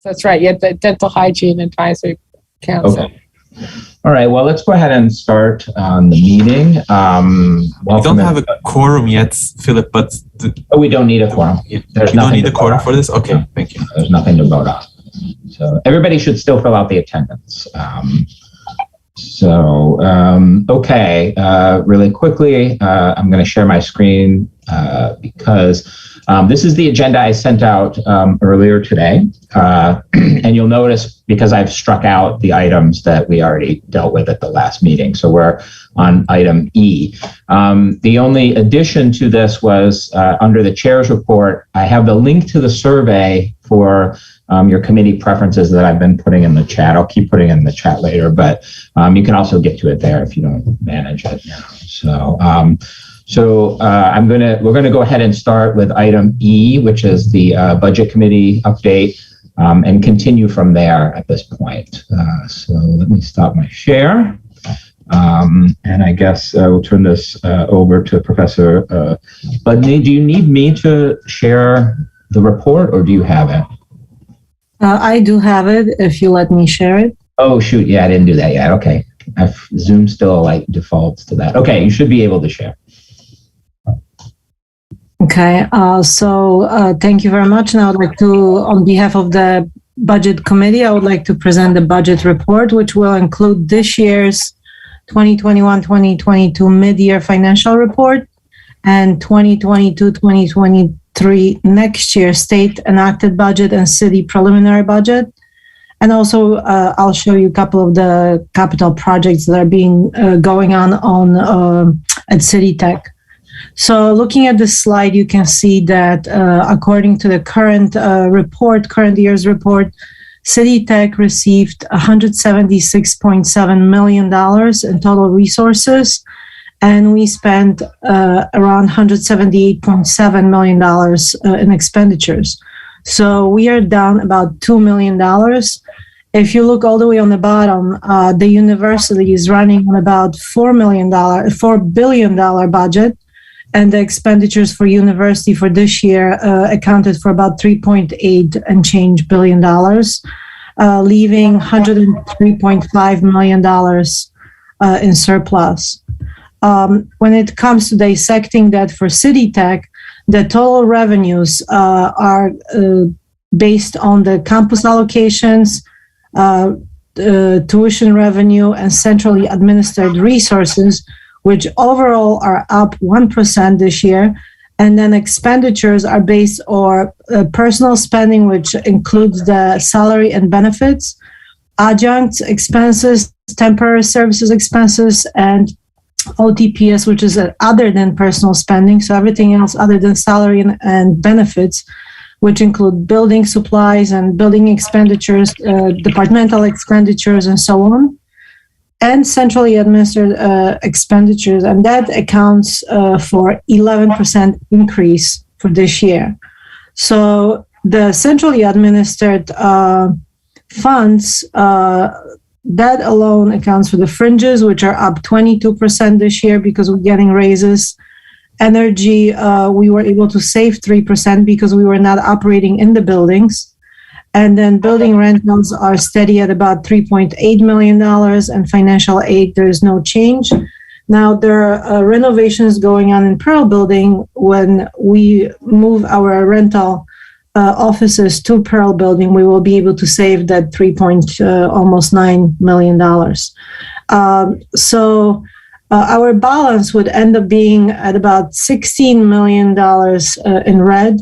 That's right. Yeah, the Dental Hygiene Advisory Council. Okay. All right. Well, let's go ahead and start on the meeting. We don't have a quorum yet, Philip, but... we don't need a quorum. There's you don't need a quorum for this? Okay, no, thank you. There's nothing to vote on. So everybody should still fill out the attendance. Okay, really quickly, I'm going to share my screen because this is the agenda I sent out earlier today. And you'll notice, because I've struck out the items that we already dealt with at the last meeting. So we're on item E. The only addition to this was under the chair's report, I have the link to the survey for your committee preferences that I've been putting in the chat. I'll keep putting it in the chat later, but you can also get to it there if you don't manage it. We're gonna go ahead and start with item E, which is the budget committee update, and continue from there at this point. So let me stop my share. And I guess we'll turn this over to Professor Budney. Do you need me to share the report, or do you have it? I do have it, if you let me share it. Oh, shoot. Yeah, I didn't do that yet. Okay. Zoom still defaults to that. Okay, you should be able to share. Okay, thank you very much. And I would like to, on behalf of the Budget Committee, I would like to present the budget report, which will include this year's 2021-2022 mid-year financial report and 2022-2023 next year state enacted budget and city preliminary budget. And also, I'll show you a couple of the capital projects that are being going on at City Tech. So looking at this slide, you can see that according to the current year's report, City Tech received $176.7 million in total resources, and we spent around $178.7 million in expenditures. So we are down about $2 million. If you look all the way on the bottom, the university is running on about $4 billion budget, and the expenditures for university for this year accounted for about 3.8 and change billion dollars, leaving $103.5 million in surplus. When it comes to dissecting that for City Tech, the total revenues are based on the campus allocations, tuition revenue, and centrally administered resources, which overall are up 1% this year. And then expenditures are based on personal spending, which includes the salary and benefits, adjunct expenses, temporary services expenses, and OTPS, which is other than personal spending. So everything else other than salary and benefits, which include building supplies and building expenditures, departmental expenditures, and so on, and centrally administered expenditures. And that accounts for 11% increase for this year. So the centrally administered funds, that alone accounts for the fringes, which are up 22% this year because we're getting raises. Energy, we were able to save 3% because we were not operating in the buildings. And then building rentals are steady at about $3.8 million, and financial aid, there is no change. Now, there are renovations going on in Pearl Building. When we move our rental offices to Pearl Building, we will be able to save that almost $9 million. Our balance would end up being at about $16 million in red.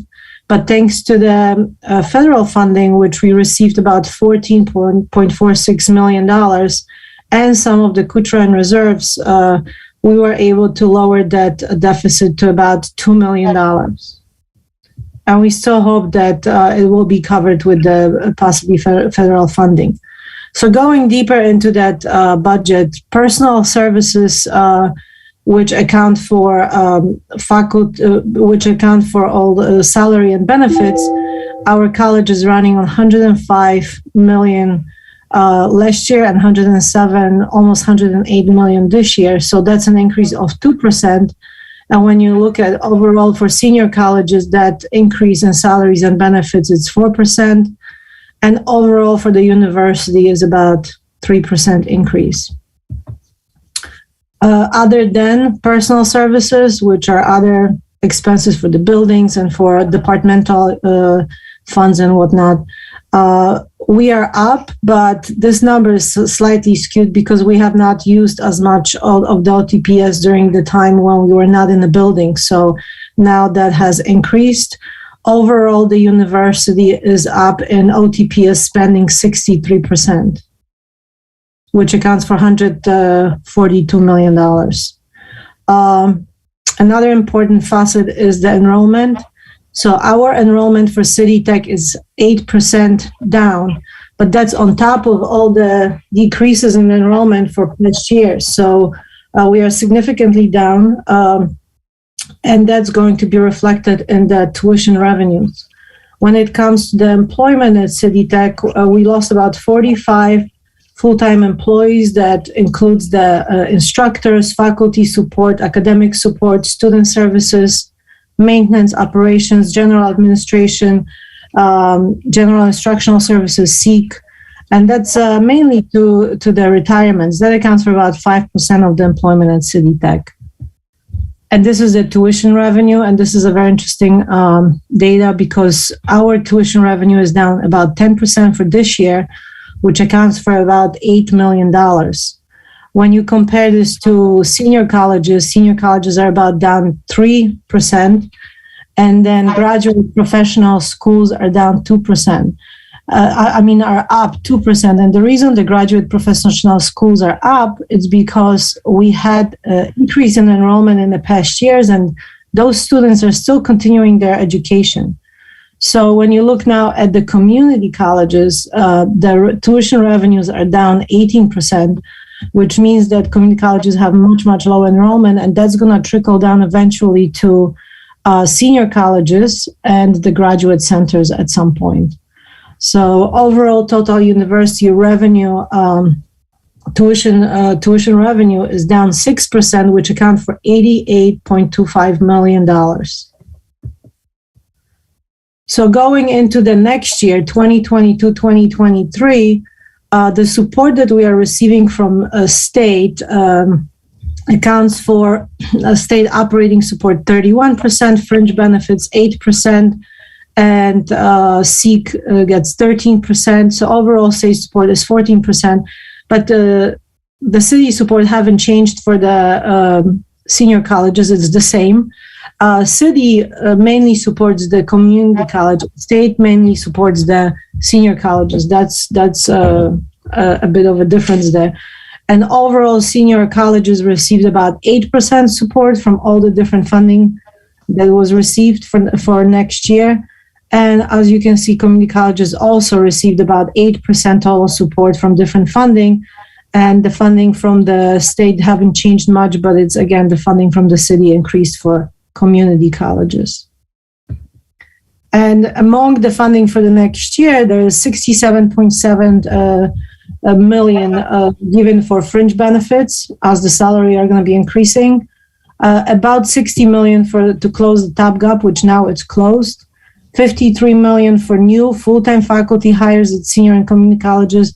But thanks to the federal funding, which we received about $14.46 million, and some of the Kutran reserves, we were able to lower that deficit to about $2 million. And we still hope that it will be covered with the possibly federal funding. So going deeper into that budget, personal services, which account for all the salary and benefits, our college is running on $105 million last year and almost $108 million this year. So that's an increase of 2%. And when you look at overall for senior colleges, that increase in salaries and benefits is 4%. And overall for the university is about 3% increase. Other than personal services, which are other expenses for the buildings and for departmental funds and whatnot, we are up, but this number is slightly skewed because we have not used as much of the OTPS during the time when we were not in the building. So now that has increased. Overall, the university is up in OTPS spending 63%, which accounts for $142 million. Another important facet is the enrollment. So our enrollment for City Tech is 8% down, but that's on top of all the decreases in enrollment for past years. So we are significantly down, and that's going to be reflected in the tuition revenues. When it comes to the employment at City Tech, we lost about 45 full-time employees. That includes the instructors, faculty support, academic support, student services, maintenance, operations, general administration, general instructional services, SEEK, and that's mainly to the retirements. That accounts for about 5% of the employment at City Tech. And this is the tuition revenue, and this is a very interesting data because our tuition revenue is down about 10% for this year, which accounts for about $8 million. When you compare this to senior colleges are about down 3%, and then graduate professional schools are down 2%. Are up 2%. And the reason the graduate professional schools are up is because we had an increase in enrollment in the past years, and those students are still continuing their education. So when you look now at the community colleges, the tuition revenues are down 18%, which means that community colleges have much, much lower enrollment, and that's going to trickle down eventually to senior colleges and the graduate centers at some point. So overall total university revenue, tuition revenue is down 6%, which accounts for $88.25 million. So going into the next year, 2022-2023, the support that we are receiving from a state accounts for state operating support 31%, fringe benefits 8%, and SEEK gets 13%. So overall state support is 14%, but the city support haven't changed for the senior colleges. It's the same. City mainly supports the community college. State mainly supports the senior colleges. That's a bit of a difference there. And overall, senior colleges received about 8% support from all the different funding that was received for next year. And as you can see, community colleges also received about 8% total support from different funding. And the funding from the state haven't changed much, but it's, again, the funding from the city increased for community colleges. And among the funding for the next year, there is 67.7 million given for fringe benefits, as the salary are going to be increasing. About 60 million to close the top gap, which now it's closed. 53 million for new full-time faculty hires at senior and community colleges,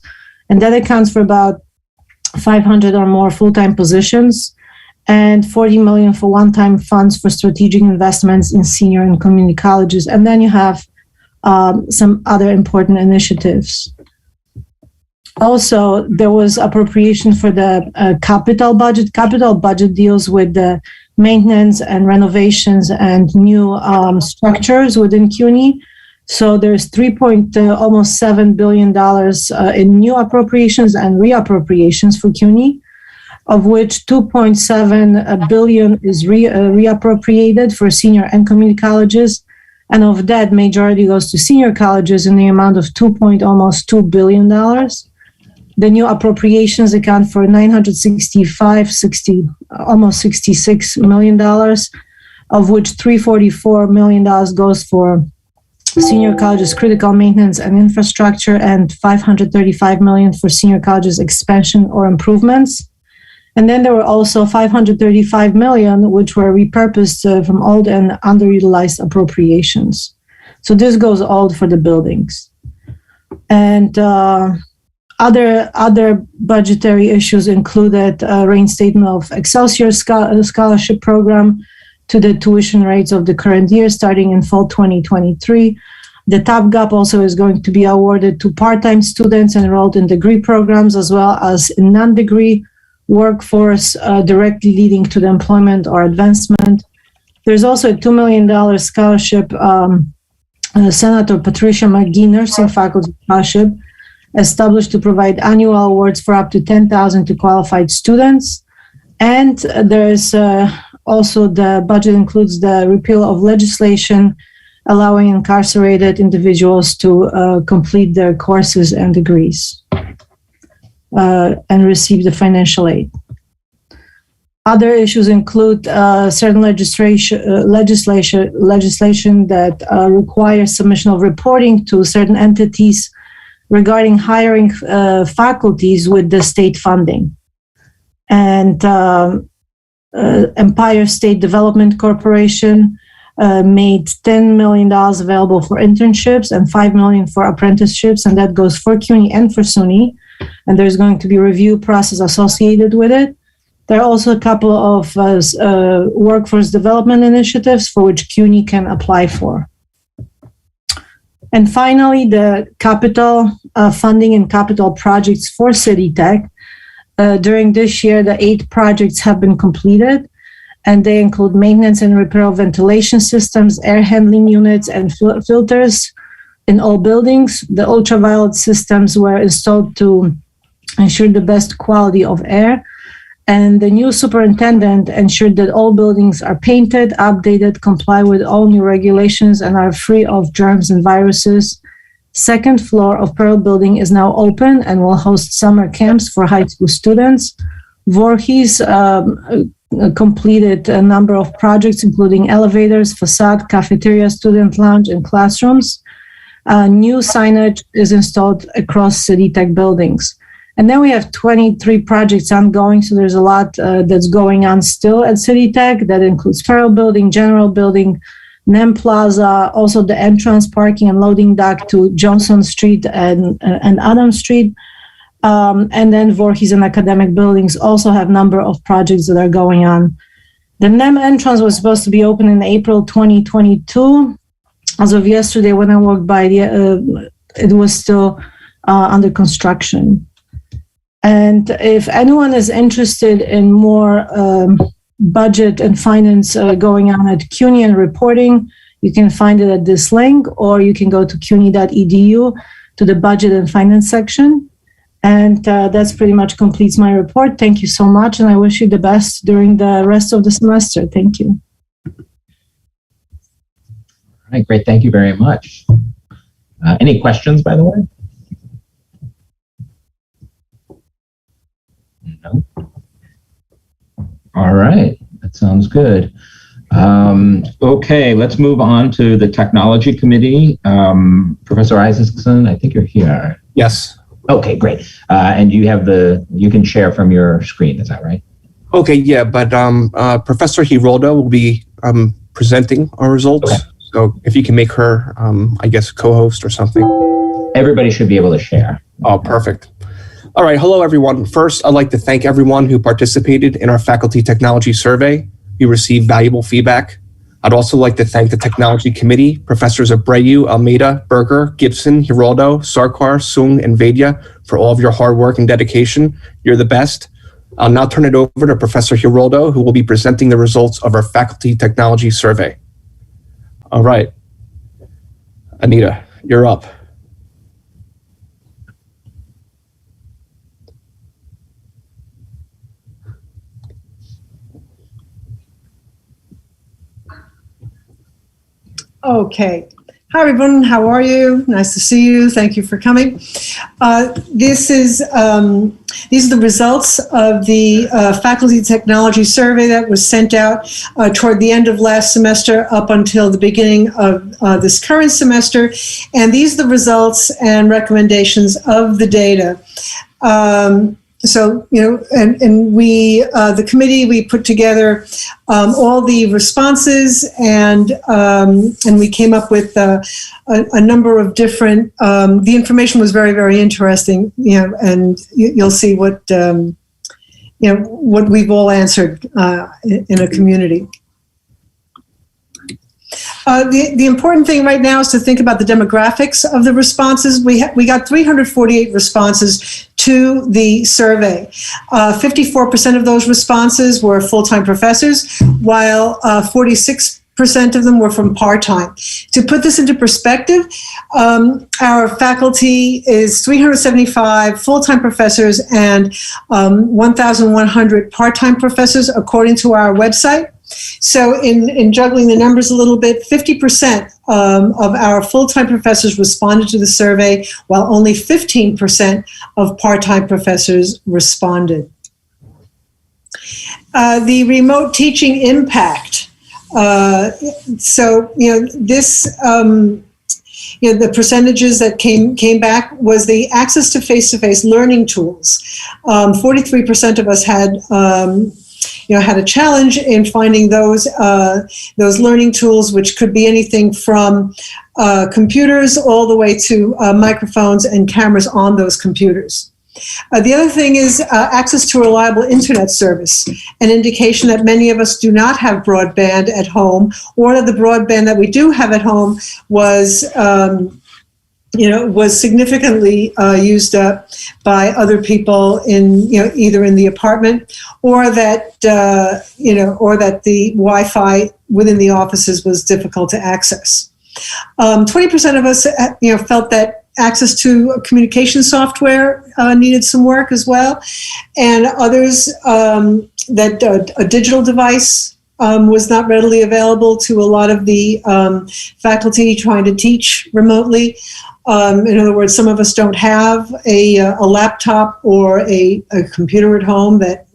and that accounts for about 500 or more full-time positions, and 40 million for one-time funds for strategic investments in senior and community colleges. And then you have some other important initiatives. Also, there was appropriation for the capital budget. Capital budget deals with the maintenance and renovations and new structures within CUNY. So there's almost $7 billion in new appropriations and reappropriations for CUNY, of which 2.7 billion is reappropriated for senior and community colleges. And of that, majority goes to senior colleges in the amount of almost $2 billion. The new appropriations account for almost $66 million, of which $344 million goes for senior colleges critical maintenance and infrastructure, and $535 million for senior colleges expansion or improvements. And then there were also $535 million, which were repurposed from old and underutilized appropriations. So this goes all for the buildings. And other budgetary issues included reinstatement of Excelsior scholarship program to the tuition rates of the current year starting in fall 2023. The Top Gap also is going to be awarded to part-time students enrolled in degree programs as well as in non-degree workforce directly leading to the employment or advancement. There's also a $2 million scholarship, Senator Patricia McGee Nursing Faculty Scholarship, established to provide annual awards for up to 10,000 to qualified students. And there's also the budget includes the repeal of legislation allowing incarcerated individuals to complete their courses and degrees and receive the financial aid. Other issues include certain legislation that requires submission of reporting to certain entities regarding hiring faculties with the state funding. And Empire State Development Corporation made $10 million available for internships and $5 million for apprenticeships, and that goes for CUNY and for SUNY. And there's going to be a review process associated with it. There are also a couple of workforce development initiatives for which CUNY can apply for. And finally, the capital funding and capital projects for City Tech. During this year, the 8 projects have been completed, and they include maintenance and repair of ventilation systems, air handling units, and filters in all buildings. The ultraviolet systems were installed to ensure the best quality of air. And the new superintendent ensured that all buildings are painted, updated, comply with all new regulations, and are free of germs and viruses. Second floor of Pearl Building is now open and will host summer camps for high school students. Voorhees completed a number of projects, including elevators, facade, cafeteria, student lounge, and classrooms. New signage is installed across City Tech buildings. And then we have 23 projects ongoing, so there's a lot that's going on still at City Tech. That includes Farrell Building, General Building, NEM Plaza, also the entrance parking and loading dock to Johnson Street and Adam Street. And then Voorhees and academic buildings also have a number of projects that are going on. The NEM entrance was supposed to be open in April 2022. As of yesterday, when I walked by, it was still under construction. And if anyone is interested in more budget and finance going on at CUNY and reporting, you can find it at this link, or you can go to cuny.edu to the budget and finance section. And that's pretty much completes my report. Thank you so much, and I wish you the best during the rest of the semester. Thank you. All right, great. Thank you very much. Any questions, by the way? No. All right, that sounds good. Okay, let's move on to the Technology Committee. Professor Isaacson, I think you're here. Yes. Okay, great. And you can share from your screen, is that right? Okay, yeah, but Professor Hiroldo will be presenting our results. Okay. So if you can make her, I guess, co-host or something. Everybody should be able to share. Oh, perfect. All right, hello everyone. First, I'd like to thank everyone who participated in our faculty technology survey. We received valuable feedback. I'd also like to thank the Technology Committee, Professors Abreu, Almeida, Berger, Gibson, Hiroldo, Sarkar, Sung, and Vaidya for all of your hard work and dedication. You're the best. I'll now turn it over to Professor Hiroldo, who will be presenting the results of our faculty technology survey. All right. Anita, you're up. Okay. Hi, everyone. How are you? Nice to see you. Thank you for coming. These are the results of the Faculty Technology Survey that was sent out toward the end of last semester up until the beginning of this current semester. And these are the results and recommendations of the data. So, and we, the committee, we put together all the responses, and we came up with a number of different. The information was very, very interesting, and you'll see what what we've all answered in a community. The important thing right now is to think about the demographics of the responses. We got 348 responses to the survey. 54% of those responses were full-time professors, while 46% of them were from part-time. To put this into perspective, our faculty is 375 full-time professors and 1,100 part-time professors, according to our website. So in juggling the numbers a little bit, 50% of our full-time professors responded to the survey, while only 15% of part-time professors responded. The remote teaching impact. This, the percentages that came back was the access to face-to-face learning tools. 43% of us had had a challenge in finding those learning tools, which could be anything from computers all the way to microphones and cameras on those computers. The other thing is access to reliable internet service, an indication that many of us do not have broadband at home, or that the broadband that we do have at home was significantly used up by other people in, either in the apartment, or that, or that the Wi-Fi within the offices was difficult to access. 20% of us, felt that access to communication software needed some work as well, and others that a digital device was not readily available to a lot of the faculty trying to teach remotely. In other words, some of us don't have a laptop or a computer at home that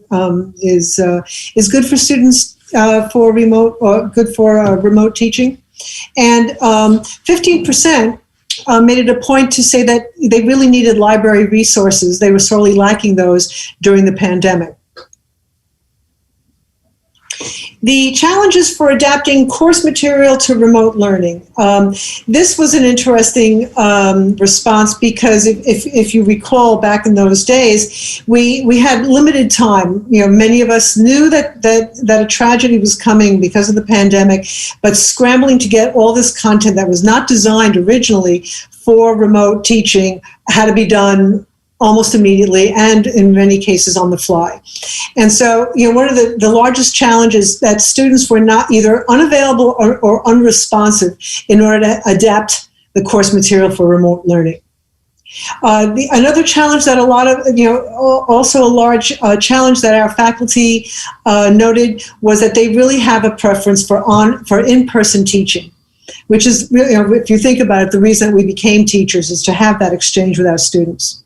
is good for students for remote, or good for remote teaching. And 15% made it a point to say that they really needed library resources. They were sorely lacking those during the pandemic. The challenges for adapting course material to remote learning. This was an interesting response, because if you recall, back in those days, we had limited time. Many of us knew that a tragedy was coming because of the pandemic, but scrambling to get all this content that was not designed originally for remote teaching had to be done almost immediately, and in many cases on the fly. And so, one of the largest challenges that students were not either unavailable or unresponsive in order to adapt the course material for remote learning. Another challenge that a lot of, also a large challenge that our faculty noted was that they really have a preference for in-person teaching, which is, if you think about it, the reason that we became teachers is to have that exchange with our students.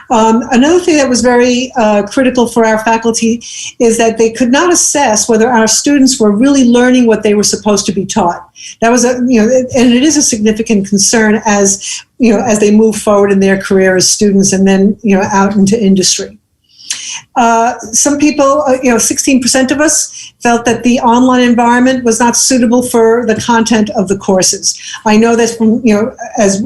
Another thing that was very critical for our faculty is that they could not assess whether our students were really learning what they were supposed to be taught. That was and it is a significant concern as they move forward in their career as students and then out into industry. Some people, 16% of us felt that the online environment was not suitable for the content of the courses. I know that from, as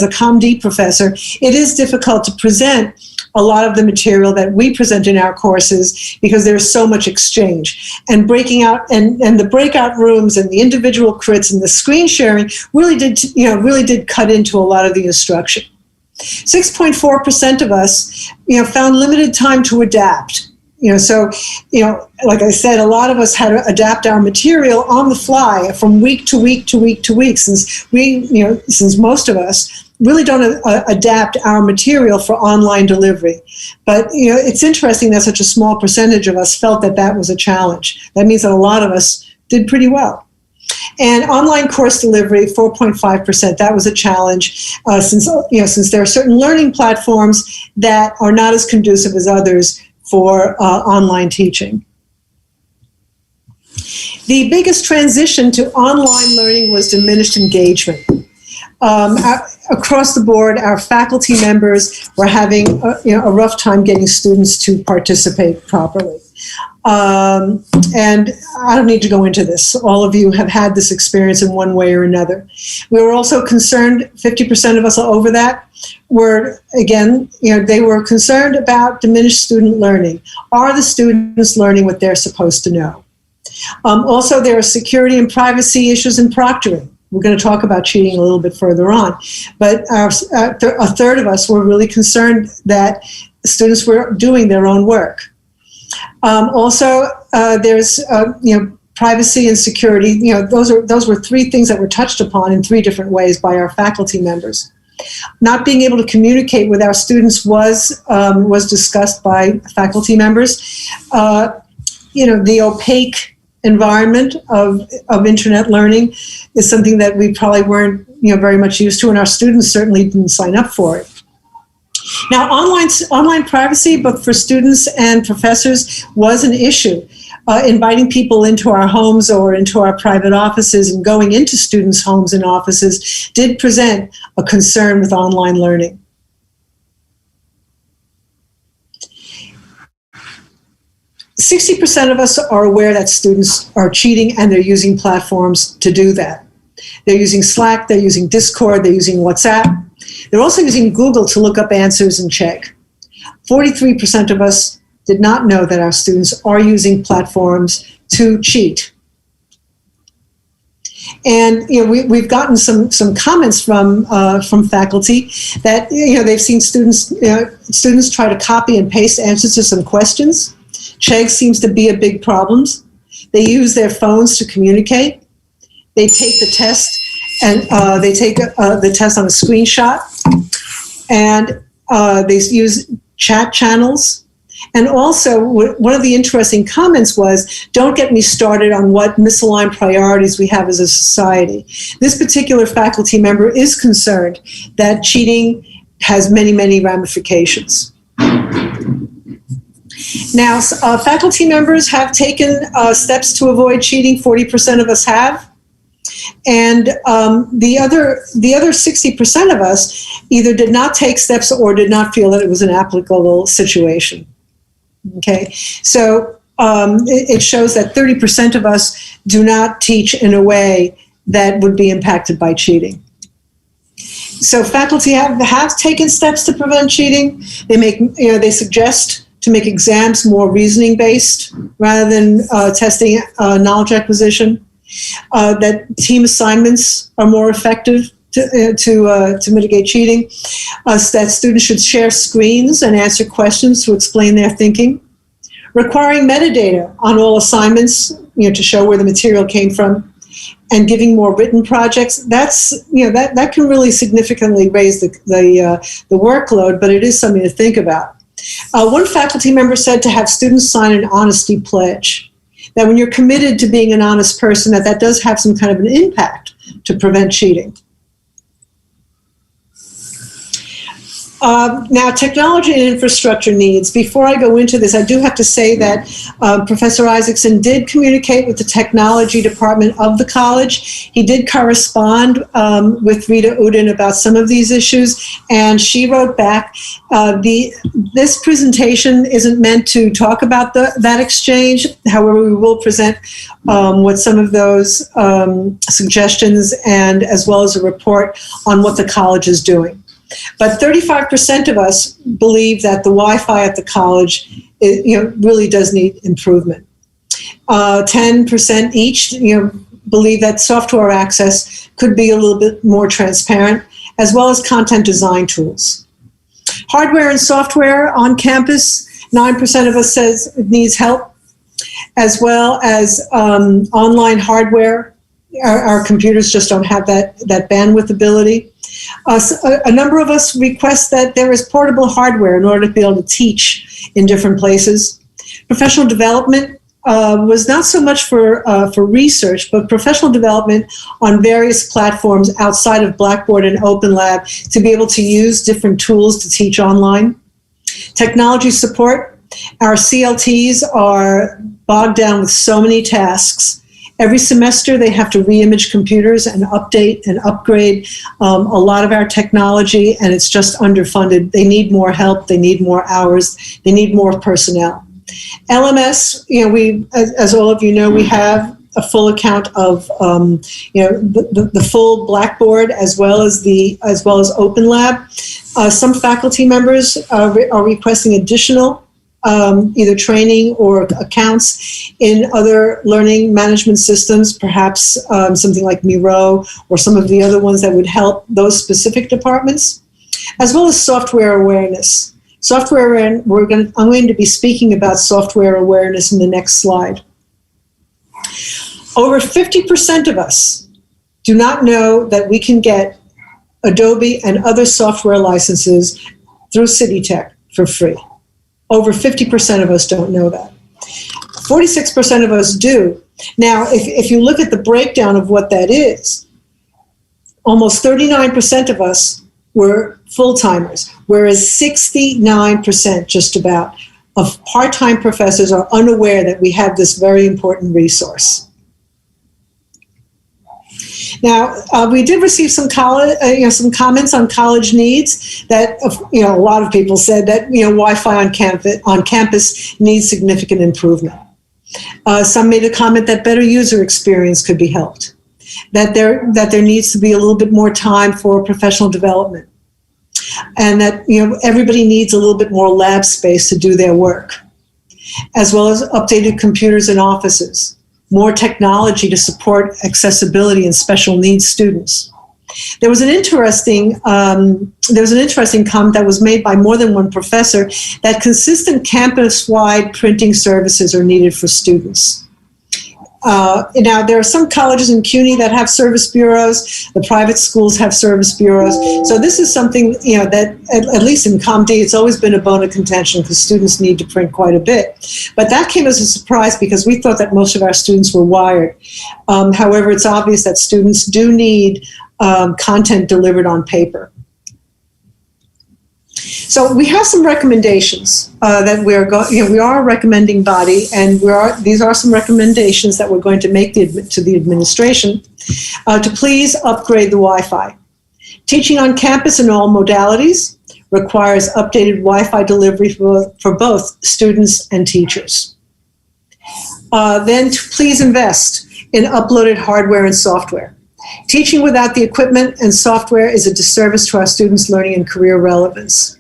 a ComD professor, it is difficult to present a lot of the material that we present in our courses because there's so much exchange, and breaking out and the breakout rooms and the individual crits and the screen sharing really did cut into a lot of the instruction. 6.4% of us, found limited time to adapt. Like I said, a lot of us had to adapt our material on the fly from week to week to week to week, since since most of us really don't adapt our material for online delivery. But, it's interesting that such a small percentage of us felt that that was a challenge. That means that a lot of us did pretty well. And online course delivery, 4.5%, that was a challenge, since there are certain learning platforms that are not as conducive as others for online teaching. The biggest transition to online learning was diminished engagement. Across the board, our faculty members were having a rough time getting students to participate properly. And I don't need to go into this. All of you have had this experience in one way or another. We were also concerned, 50% of us over that, were, again, they were concerned about diminished student learning. Are the students learning what they're supposed to know? Also, there are security and privacy issues in proctoring. We're going to talk about cheating a little bit further on. But a third of us were really concerned that students were doing their own work. Also, there's privacy and security. Those were three things that were touched upon in three different ways by our faculty members. Not being able to communicate with our students was discussed by faculty members. The opaque environment of internet learning is something that we probably weren't very much used to, and our students certainly didn't sign up for it. Now, online privacy, both for students and professors, was an issue. Inviting people into our homes or into our private offices and going into students' homes and offices did present a concern with online learning. %60 of us are aware that students are cheating, and they're using platforms to do that. They're using Slack, they're using Discord, they're using WhatsApp. They're also using Google to look up answers and check. 43% of us did not know that our students are using platforms to cheat. And we've gotten some comments from faculty that they've seen students try to copy and paste answers to some questions. Chegg seems to be a big problem. They use their phones to communicate. They take the test, and they take the test on a screenshot, and they use chat channels. And also, one of the interesting comments was, don't get me started on what misaligned priorities we have as a society. This particular faculty member is concerned that cheating has many, many ramifications. Now, faculty members have taken steps to avoid cheating. 40% of us have. And the other 60% of us either did not take steps or did not feel that it was an applicable situation. Okay, so it shows that 30% of us do not teach in a way that would be impacted by cheating. So faculty have taken steps to prevent cheating. They suggest to make exams more reasoning based rather than testing knowledge acquisition. That team assignments are more effective to mitigate cheating. That students should share screens and answer questions to explain their thinking. Requiring metadata on all assignments, to show where the material came from, and giving more written projects. That can really significantly raise the workload, but it is something to think about. One faculty member said to have students sign an honesty pledge, that when you're committed to being an honest person, that does have some kind of an impact to prevent cheating. Now, technology and infrastructure needs. Before I go into this, I do have to say that Professor Isaacson did communicate with the technology department of the college. He did correspond with Rita Udin about some of these issues, and she wrote back, this presentation isn't meant to talk about that exchange. However, we will present what some of those suggestions, and as well as a report on what the college is doing. But 35% of us believe that the Wi-Fi at the college really does need improvement. 10% each believe that software access could be a little bit more transparent, as well as content design tools. Hardware and software on campus, 9% of us says it needs help, as well as online hardware. Our computers just don't have that bandwidth ability. A number of us request that there is portable hardware in order to be able to teach in different places. Professional development was not so much for research, but professional development on various platforms outside of Blackboard and OpenLab to be able to use different tools to teach online. Technology support. Our CLTs are bogged down with so many tasks, Every semester, they have to re-image computers and update and upgrade a lot of our technology, and it's just underfunded. They need more help. They need more hours. They need more personnel. LMS, as all of you know, we have a full account of the full Blackboard as well as OpenLab. Some faculty members are requesting additional either training or accounts in other learning management systems, perhaps something like Miro or some of the other ones that would help those specific departments, as well as software awareness. I'm going to be speaking about software awareness in the next slide. Over 50% of us do not know that we can get Adobe and other software licenses through CityTech for free. Over 50% of us don't know that. 46% of us do. Now, if you look at the breakdown of what that is, almost 39% of us were full-timers, whereas 69%, just about, of part-time professors are unaware that we have this very important resource. Now, we did receive some comments on college needs that, a lot of people said that, Wi-Fi on campus needs significant improvement. Some made a comment that better user experience could be helped, that there needs to be a little bit more time for professional development, and that, everybody needs a little bit more lab space to do their work, as well as updated computers in offices, more technology to support accessibility and special needs students. There was an interesting comment that was made by more than one professor that consistent campus-wide printing services are needed for students. Now, there are some colleges in CUNY that have service bureaus. The private schools have service bureaus. So this is something, that at least in ComD, it's always been a bone of contention because students need to print quite a bit. But that came as a surprise because we thought that most of our students were wired. However, it's obvious that students do need content delivered on paper. So we have some recommendations that we are a recommending body, and these are some recommendations that we're going to make to the administration to please upgrade the Wi-Fi. Teaching on campus in all modalities requires updated Wi-Fi delivery for both students and teachers. Then to please invest in uploaded hardware and software. Teaching without the equipment and software is a disservice to our students' learning and career relevance.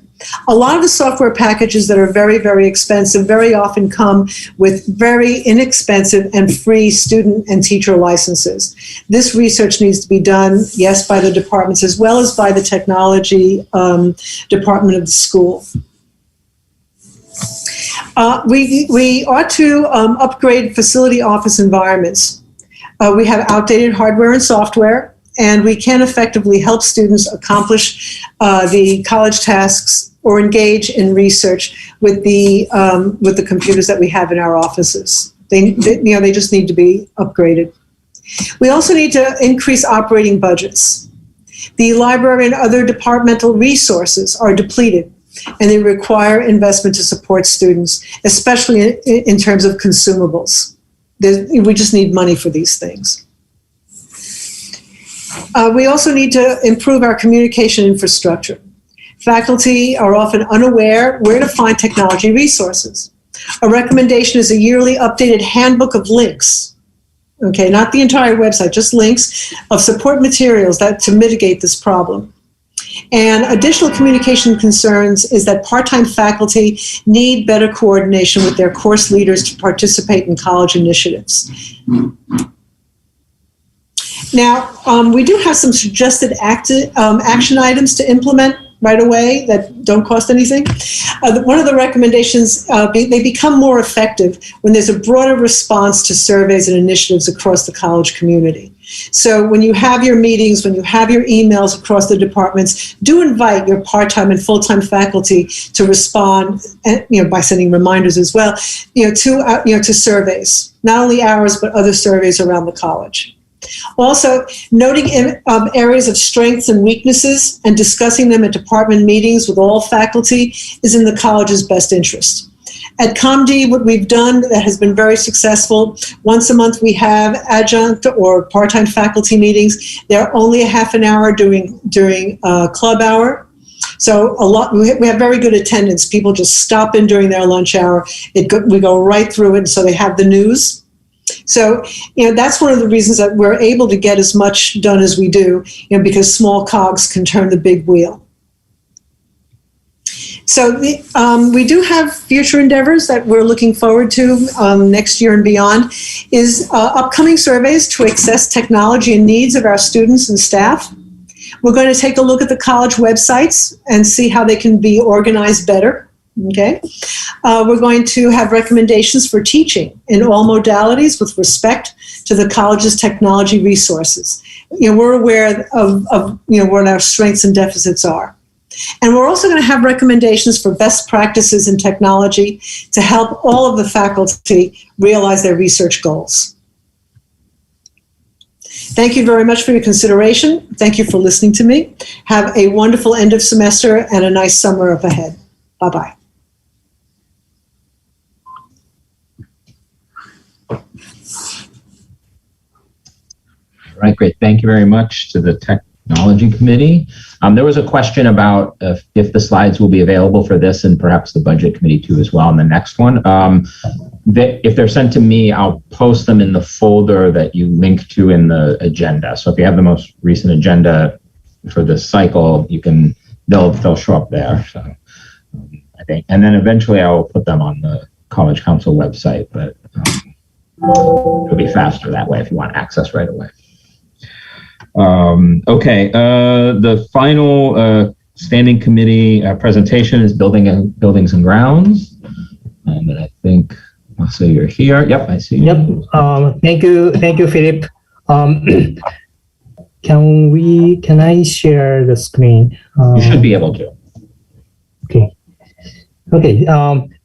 A lot of the software packages that are very, very expensive very often come with very inexpensive and free student and teacher licenses. This research needs to be done, yes, by the departments as well as by the technology department of the school. We ought to upgrade facility office environments. We have outdated hardware and software, and we can effectively help students accomplish the college tasks or engage in research with the computers that we have in our offices. They just need to be upgraded. We also need to increase operating budgets. The library and other departmental resources are depleted, and they require investment to support students, especially in terms of consumables. We just need money for these things. We also need to improve our communication infrastructure. Faculty are often unaware where to find technology resources. A recommendation is a yearly updated handbook of links. Okay, not the entire website, just links of support materials to mitigate this problem. And additional communication concerns is that part-time faculty need better coordination with their course leaders to participate in college initiatives. Now, we do have some suggested action items to implement right away that don't cost anything. One of the recommendations, they become more effective when there's a broader response to surveys and initiatives across the college community. So when you have your meetings, when you have your emails across the departments, do invite your part-time and full-time faculty to respond, and, by sending reminders as well, to surveys, not only ours, but other surveys around the college. Also, noting areas of strengths and weaknesses and discussing them at department meetings with all faculty is in the college's best interest. At ComD, what we've done that has been very successful, once a month we have adjunct or part-time faculty meetings. They're only a half an hour during club hour. So we have very good attendance. People just stop in during their lunch hour. We go right through it, and so they have the news. So, that's one of the reasons that we're able to get as much done as we do, because small cogs can turn the big wheel. So we do have future endeavors that we're looking forward to next year and beyond, is upcoming surveys to assess technology and needs of our students and staff. We're going to take a look at the college websites and see how they can be organized better. Okay. We're going to have recommendations for teaching in all modalities with respect to the college's technology resources. We're aware of what our strengths and deficits are. And we're also going to have recommendations for best practices in technology to help all of the faculty realize their research goals. Thank you very much for your consideration. Thank you for listening to me. Have a wonderful end of semester and a nice summer up ahead. Bye-bye. All right, great. Thank you very much to the Technology Committee. There was a question about if the slides will be available for this and perhaps the Budget Committee too as well in the next one. If they're sent to me, I'll post them in the folder that you link to in the agenda. So if you have the most recent agenda for this cycle, they'll show up there. So I think, and then eventually I will put them on the College Council website, but it'll be faster that way if you want access right away. Okay, the final standing committee presentation is buildings and grounds. And I think also you're here. Yep, I see you. Yep. Thank you, Philip. Can I share the screen? You should be able to. Okay.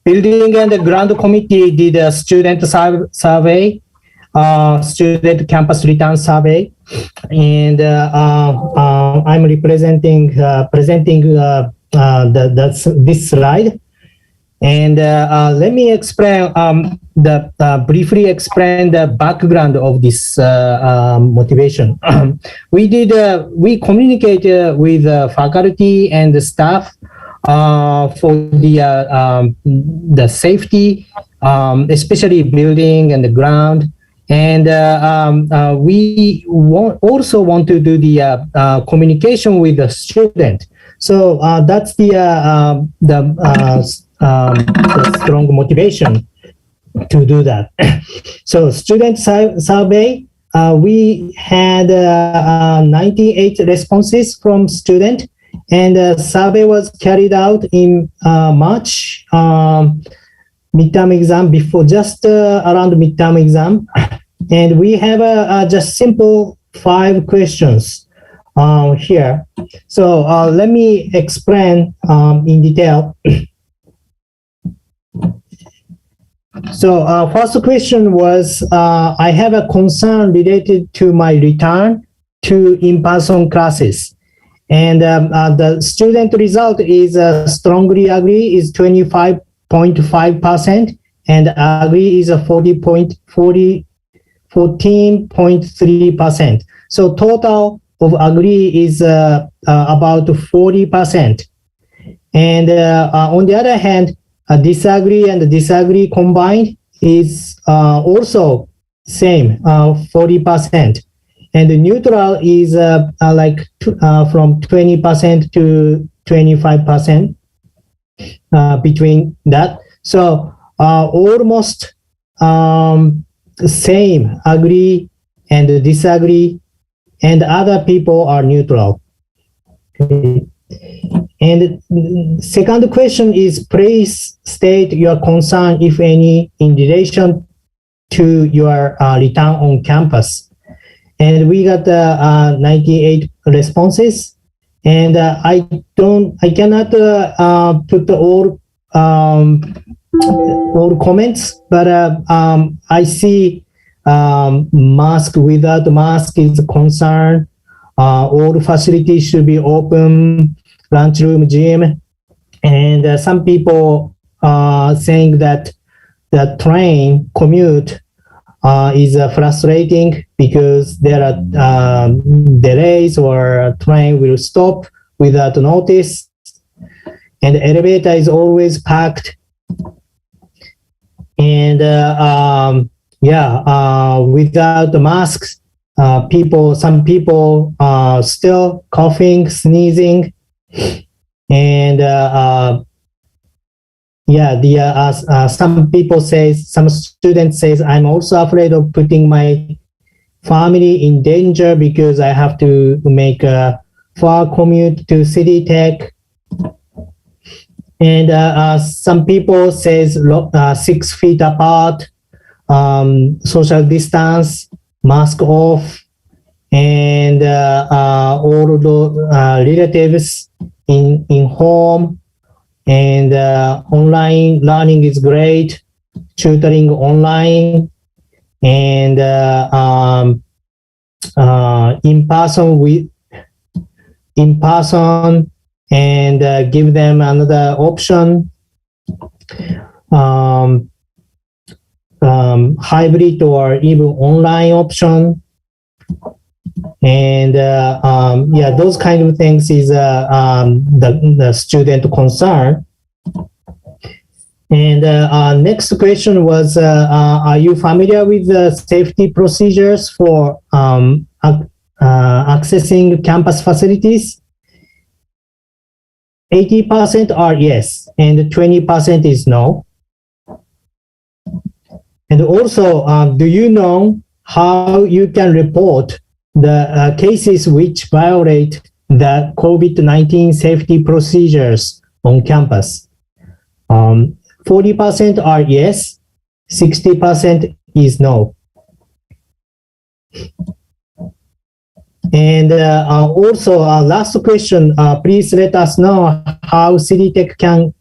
Building and Ground Committee did a student survey, student campus return survey, and I'm presenting this slide. And let me explain briefly explain the background of this motivation. We communicated with faculty and the staff for the safety, especially building and the ground. And we also want to do the communication with the student. So that's the strong motivation to do that. So student survey, we had 98 responses from student, and the survey was carried out in March, midterm exam, just around the midterm exam. And we have just simple 5 questions here. So let me explain in detail. So first question was, I have a concern related to my return to in-person classes. And the student result is strongly agree is 25.5%, and agree is a 14.3%. So total of agree is about 40%. And on the other hand, disagree and disagree combined is also same, 40%. And the neutral is from 20% to 25% between that. So almost same, agree and disagree, and other people are neutral. Okay. And second question is, please state your concern, if any, in relation to your return on campus. And we got 98 responses, and I cannot put all comments, but I see mask without mask is a concern. All facilities should be open, lunchroom, gym, and some people saying that the train commute is frustrating because there are delays or train will stop without notice, and the elevator is always packed. And without the masks, some people are still coughing, sneezing, and some students says, I'm also afraid of putting my family in danger because I have to make a far commute to City Tech. And some people says 6 feet apart, social distance, mask off, and all the relatives in home, and online learning is great, tutoring online, and in person, and give them another option, hybrid or even online option. And those kind of things is the student concern. And next question was, are you familiar with the safety procedures for accessing campus facilities? 80% are yes, and 20% is no. And also, do you know how you can report the cases which violate the COVID-19 safety procedures on campus? 40% are yes, 60% is no. And also, last question, please let us know how City Tech can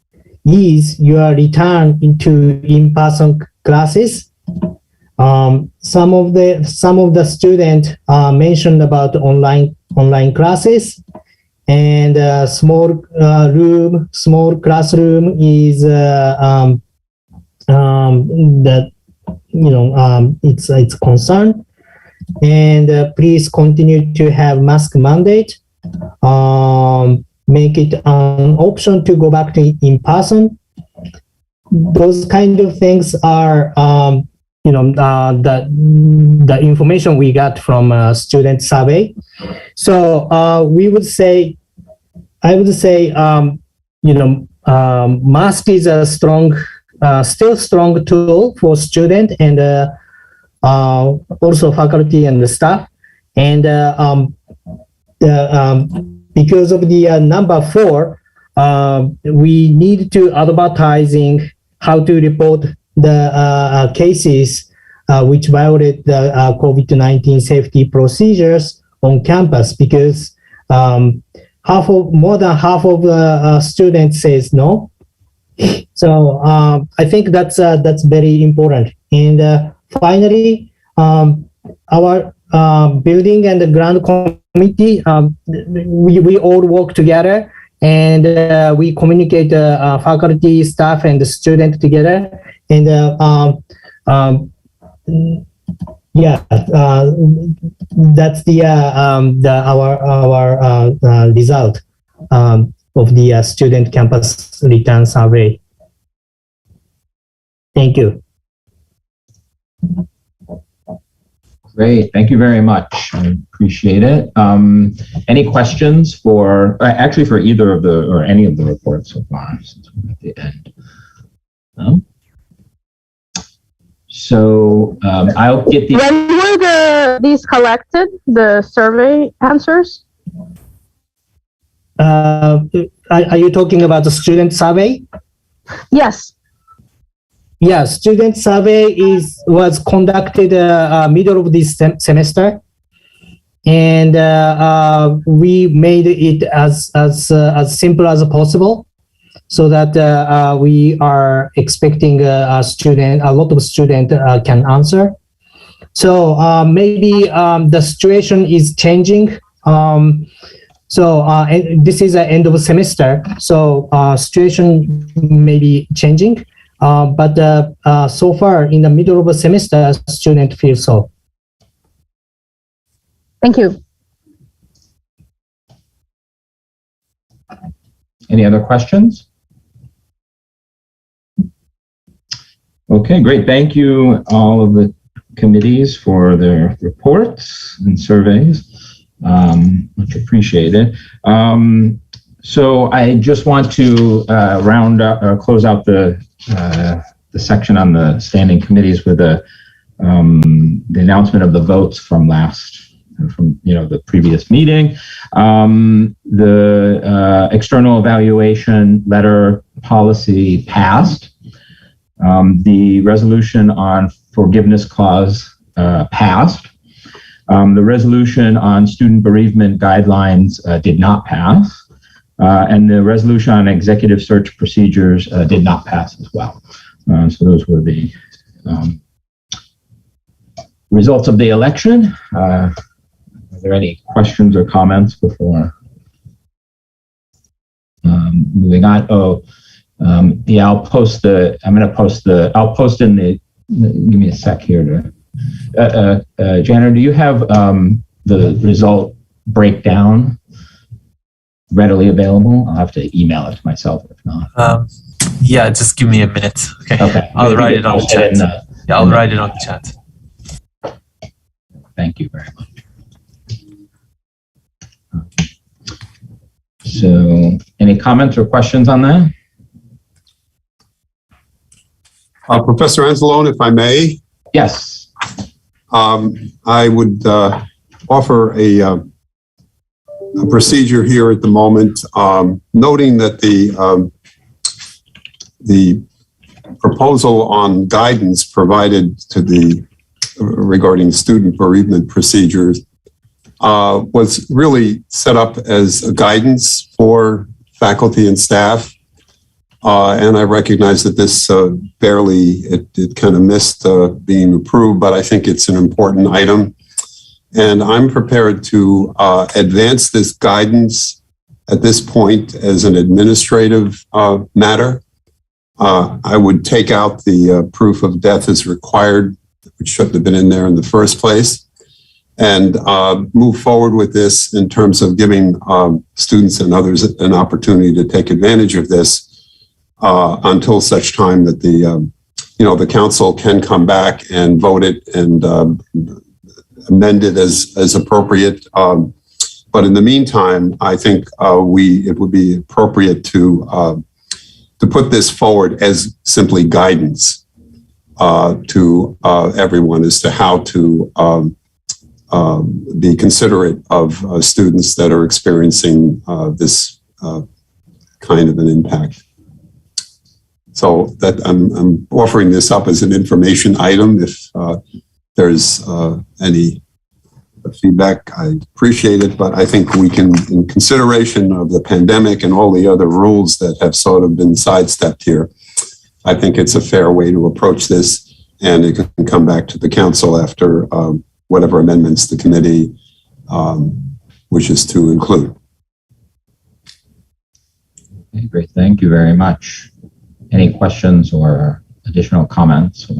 ease your return into in-person classes. Some of the students mentioned about online classes, and small classroom is it's concern. And please continue to have mask mandate. Make it an option to go back to in person. Those kind of things are the information we got from a student survey. So I would say mask is a still strong tool for student and also faculty and the staff. And because of the number 4, we need to advertising how to report the cases which violate the COVID-19 safety procedures on campus, because more than half of the students says no. So I think that's very important. And finally, our building and the grant committee, we all work together, and we communicate faculty, staff, and the student together. And that's our result of the student campus return survey. Thank you. Great, thank you very much. I appreciate it. Any questions for either of any of the reports so far, since we're at the end? No? So I'll get the. When were these collected? The survey answers? Are you talking about the student survey? Yes. Yeah, student survey was conducted middle of this semester, and we made it as simple as possible, so that we are expecting a lot of students can answer. So maybe the situation is changing. So and this is the end of semester, so situation may be changing. But so far in the middle of a semester, students feel so. Thank you. Any other questions? Okay, great. Thank you all of the committees for their reports and surveys. Much appreciated. So I just want to round up or close out the section on the standing committees with the announcement of the votes from the previous meeting. The external evaluation letter policy passed. The resolution on forgiveness clause passed. The resolution on student bereavement guidelines did not pass. And the resolution on executive search procedures did not pass as well. So those were the results of the election. Are there any questions or comments before moving on? Yeah, I'll post in the, give me a sec here to, Janitor, do you have the result breakdown readily available? I'll have to email it to myself if not. Yeah, just give me a minute. Okay. I'll write it on the chat. I'll write it on the chat. Thank you very much. So, any comments or questions on that? Professor Anzalone, if I may. Yes. I would offer a procedure here at the moment, noting that the proposal on guidance provided to regarding student bereavement procedures was really set up as a guidance for faculty and staff. And I recognize that this it kind of missed being approved, but I think it's an important item. And I'm prepared to advance this guidance at this point as an administrative matter. I would take out the proof of death as required, which shouldn't have been in there in the first place, and move forward with this in terms of giving students and others an opportunity to take advantage of this until such time that the council can come back and vote it and amend it as appropriate. But in the meantime, I think it would be appropriate to put this forward as simply guidance to everyone as to how to be considerate of students that are experiencing this kind of an impact. So that I'm offering this up as an information item. If there's any feedback, I appreciate it, but I think we can, in consideration of the pandemic and all the other rules that have sort of been sidestepped here, I think it's a fair way to approach this, and it can come back to the council after whatever amendments the committee wishes to include. Okay, great, thank you very much. Any questions or additional comments?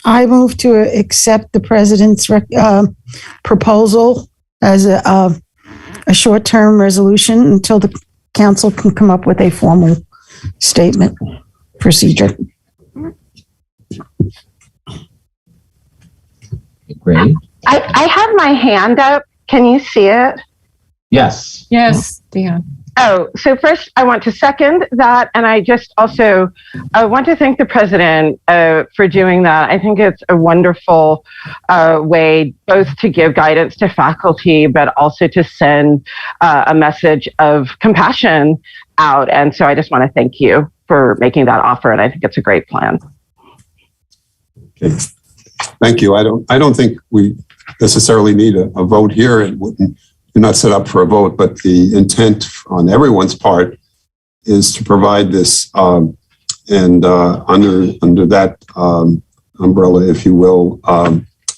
I move to accept the president's proposal as a short-term resolution until the council can come up with a formal statement procedure. Great. I have my hand up. Can you see it? Yes. Yes, Dion. Oh, so first I want to second that. And I just also want to thank the president for doing that. I think it's a wonderful way both to give guidance to faculty, but also to send a message of compassion out. And so I just want to thank you for making that offer. And I think it's a great plan. Okay. Thank you. I don't think we necessarily need a vote here. It wouldn't. You're not set up for a vote, but the intent on everyone's part is to provide this and under that umbrella, if you will,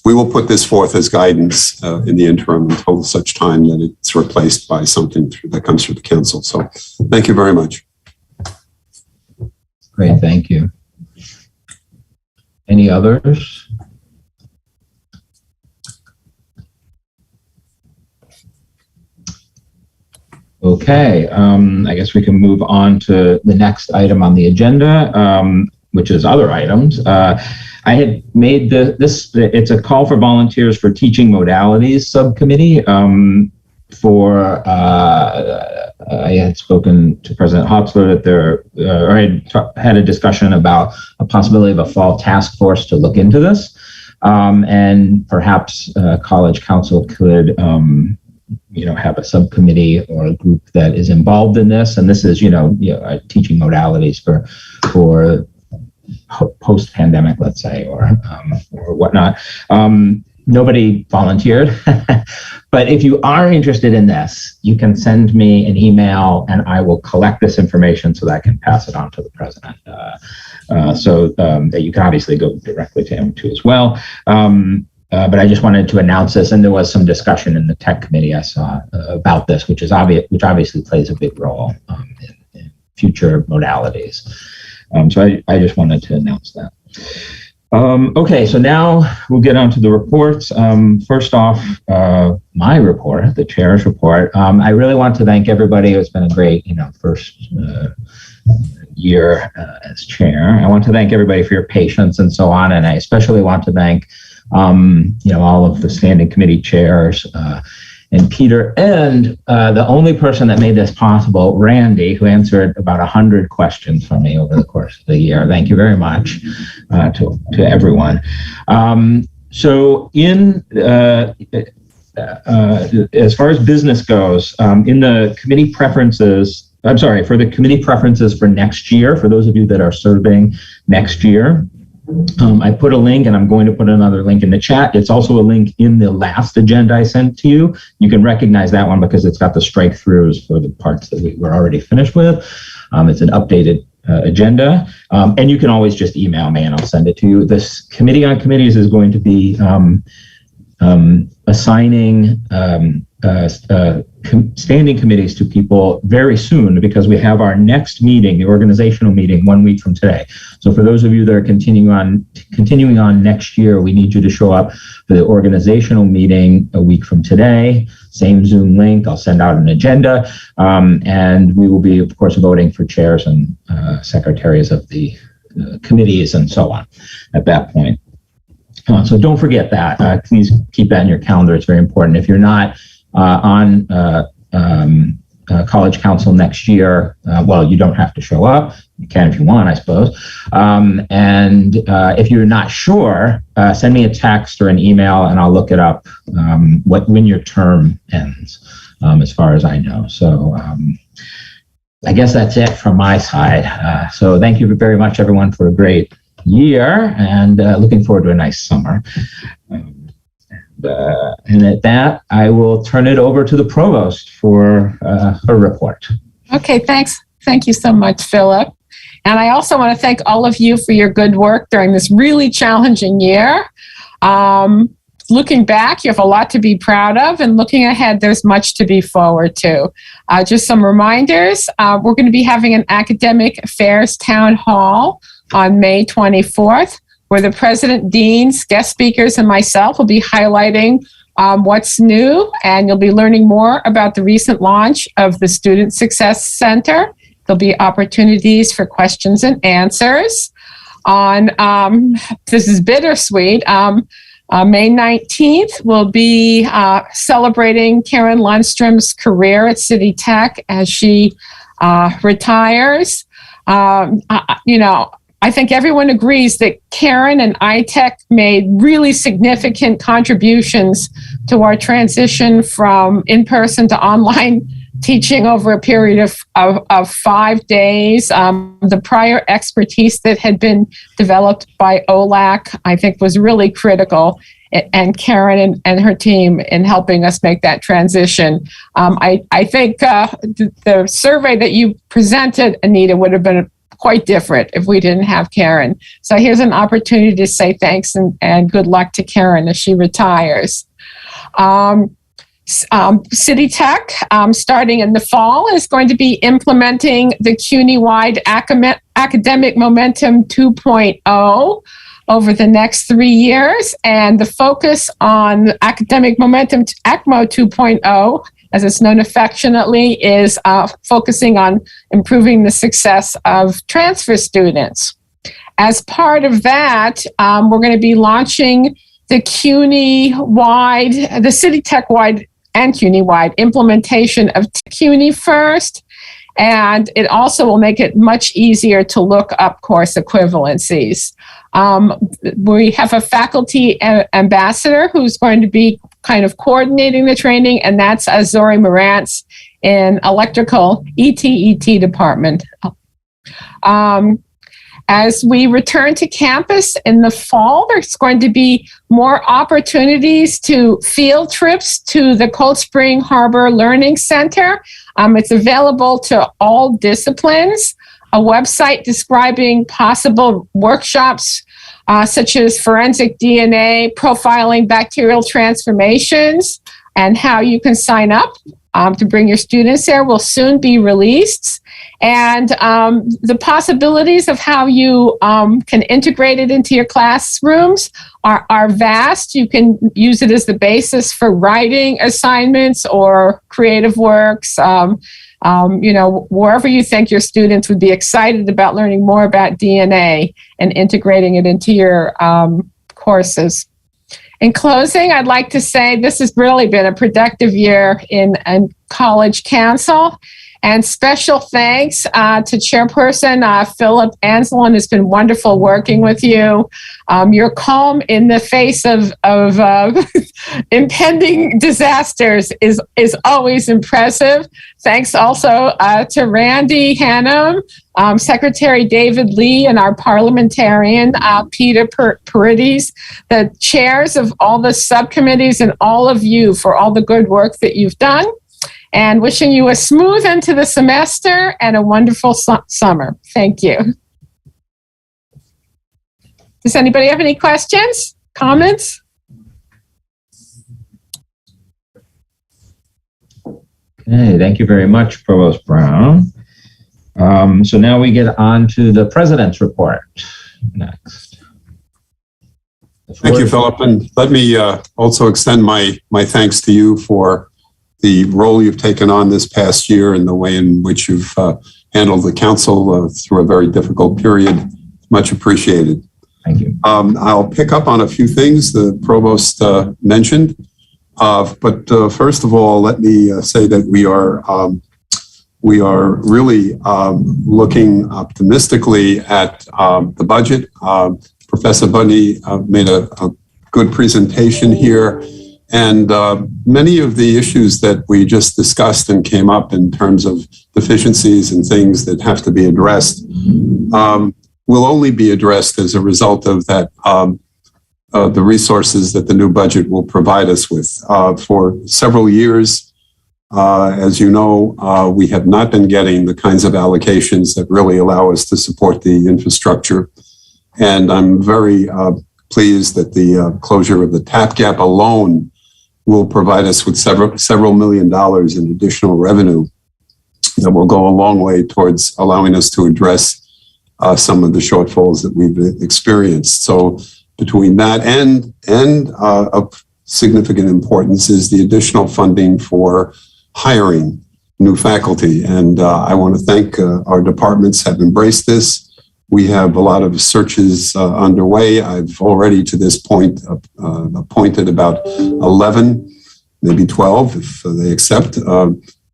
we will put this forth as guidance in the interim until such time that it's replaced by something that comes through the council. So thank you very much. Great, thank you. Any others? Okay, I guess we can move on to the next item on the agenda, which is other items. I had made it's a call for volunteers for teaching modalities subcommittee. I had spoken to President Hopsler that I had a discussion about a possibility of a fall task force to look into this. And perhaps College Council could, have a subcommittee or a group that is involved in this. And this is, teaching modalities for post-pandemic, let's say, or whatnot. Nobody volunteered, but if you are interested in this, you can send me an email and I will collect this information so that I can pass it on to the president. So that you can obviously go directly to him too as well. But I just wanted to announce this, and there was some discussion in the tech committee I saw about this, which obviously plays a big role in future modalities. So I just wanted to announce that. Okay, so now we'll get on to the reports. First off, my report, the chair's report. I really want to thank everybody. It's been a great, first year as chair. I want to thank everybody for your patience and so on, and I especially want to thank all of the standing committee chairs and Peter, and the only person that made this possible, Randy, who answered about 100 questions from me over the course of the year. Thank you very much to everyone. So as far as business goes, in the committee preferences, for the committee preferences for next year, for those of you that are serving next year, I put a link, and I'm going to put another link in the chat. It's also a link in the last agenda I sent to you. You can recognize that one because it's got the strike throughs for the parts that we were already finished with. It's an updated agenda. And you can always just email me and I'll send it to you. This committee on committees is going to be assigning standing committees to people very soon, because we have our next meeting, the organizational meeting, 1 week from today. So for those of you that are continuing on next year, we need you to show up for the organizational meeting a week from today. Same Zoom link. I'll send out an agenda, and we will be, of course, voting for chairs and secretaries of the committees and so on at that point. So don't forget that. Please keep that in your calendar. It's very important. If you're not on College Council next year, you don't have to show up. You can if you want, I suppose. And if you're not sure, send me a text or an email and I'll look it up when your term ends, as far as I know. So I guess that's it from my side. So thank you very much, everyone, for a great year, and looking forward to a nice summer. And at that, I will turn it over to the provost for her report. Okay, thanks. Thank you so much, Philip. And I also want to thank all of you for your good work during this really challenging year. Looking back, you have a lot to be proud of, and looking ahead, there's much to be forward to. Just some reminders. We're going to be having an academic affairs town hall on May 24th. Where the president, deans, guest speakers, and myself will be highlighting what's new, and you'll be learning more about the recent launch of the Student Success Center. There'll be opportunities for questions and answers. This is bittersweet. May 19th, we'll be celebrating Karen Lundstrom's career at City Tech as she retires. I think everyone agrees that Karen and iTech made really significant contributions to our transition from in-person to online teaching over a period of 5 days. The prior expertise that had been developed by OLAC, I think, was really critical, and Karen and her team in helping us make that transition. I think the survey that you presented, Anita, would have been quite different if we didn't have Karen. So here's an opportunity to say thanks and good luck to Karen as she retires. City Tech, starting in the fall, is going to be implementing the CUNY-wide Academic Momentum 2.0 over the next 3 years. And the focus on Academic Momentum ACMO 2.0, as it's known affectionately, is focusing on improving the success of transfer students. As part of that, we're going to be launching the CUNY-wide, the City Tech-wide and CUNY-wide implementation of CUNY First. And it also will make it much easier to look up course equivalencies. We have a faculty ambassador who's going to be kind of coordinating the training, and that's Azori Marantz in electrical ETET department. As we return to campus in the fall, there's going to be more opportunities to field trips to the Cold Spring Harbor Learning Center. It's available to all disciplines. A website describing possible workshops such as forensic DNA, profiling bacterial transformations, and how you can sign up to bring your students there will soon be released. And the possibilities of how you can integrate it into your classrooms are vast. You can use it as the basis for writing assignments or creative works. Wherever you think your students would be excited about learning more about DNA and integrating it into your courses. In closing, I'd like to say this has really been a productive year in College Council. And special thanks to Chairperson Philip Anselin. It's been wonderful working with you. Your calm in the face of impending disasters is always impressive. Thanks also to Randy Hannum, Secretary David Lee, and our parliamentarian Peter Paredes, the chairs of all the subcommittees, and all of you for all the good work that you've done. And wishing you a smooth end to the semester and a wonderful summer. Thank you. Does anybody have any questions, comments? Okay, thank you very much, Provost Brown. So now we get on to the President's report next. Thank you, Philip. And let me also extend my thanks to you for the role you've taken on this past year and the way in which you've handled the council through a very difficult period. Much appreciated. Thank you. I'll pick up on a few things the provost mentioned. But first of all, let me say that we are really looking optimistically at the budget. Professor Bunny made a good presentation here. And many of the issues that we just discussed and came up in terms of deficiencies and things that have to be addressed will only be addressed as a result of that, the resources that the new budget will provide us with. For several years, as you know, we have not been getting the kinds of allocations that really allow us to support the infrastructure. And I'm very pleased that the closure of the TAP gap alone will provide us with several $1 million in additional revenue that will go a long way towards allowing us to address some of the shortfalls that we've experienced. So between that and of significant importance is the additional funding for hiring new faculty. And I want to thank our departments have embraced this. We have a lot of searches underway. I've already to this point appointed about 11, maybe 12, if they accept,